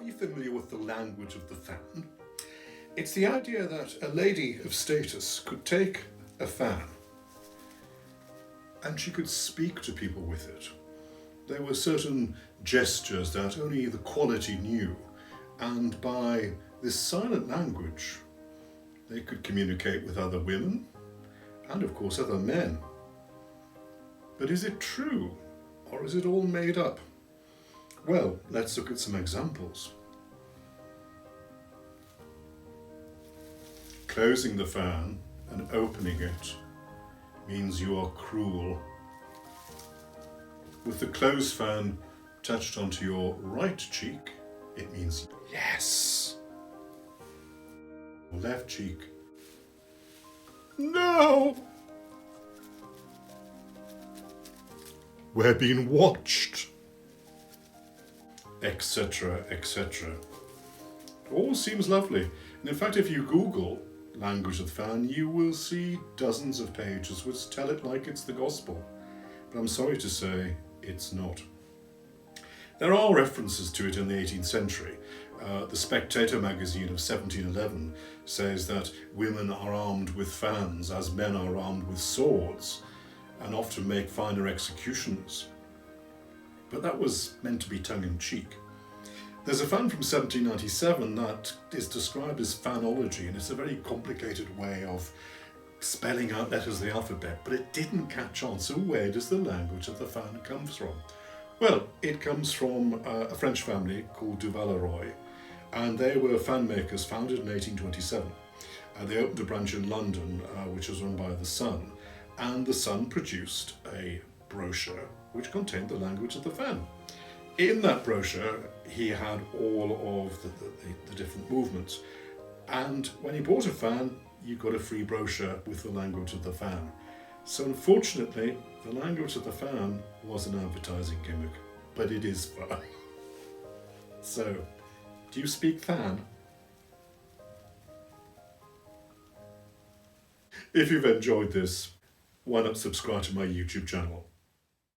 you familiar with the language of the fan? It's the idea that a lady of status could take a fan and she could speak to people with it. There were certain gestures that only the quality knew, and by this silent language, they could communicate with other women and, of course, other men. But is it true, or is it all made up? Well, let's look at some examples. Closing the fan and opening it means you are cruel. With the closed fan touched onto your right cheek, it means yes. Left cheek, no. We're being watched, etc., etc. All seems lovely. And in fact, if you Google language of the fan, you will see dozens of pages which tell it like it's the gospel. But I'm sorry to say, it's not. There are references to it in the 18th century. The Spectator magazine of 1711 says that women are armed with fans as men are armed with swords, and often make finer executions. But that was meant to be tongue-in-cheek. There's a fan from 1797 that is described as fanology, and it's a very complicated way of spelling out letters of the alphabet, but it didn't catch on. So where does the language of the fan come from? Well, it comes from a French family called de Valeroy, and they were fan makers founded in 1827. They opened a branch in London, which was run by the Sun, and the Sun produced a brochure which contained the language of the fan. In that brochure, he had all of the different movements, and when you bought a fan, you got a free brochure with the language of the fan. So unfortunately, the language of the fan was an advertising gimmick, but it is fun. So, do you speak fan? If you've enjoyed this, why not subscribe to my YouTube channel?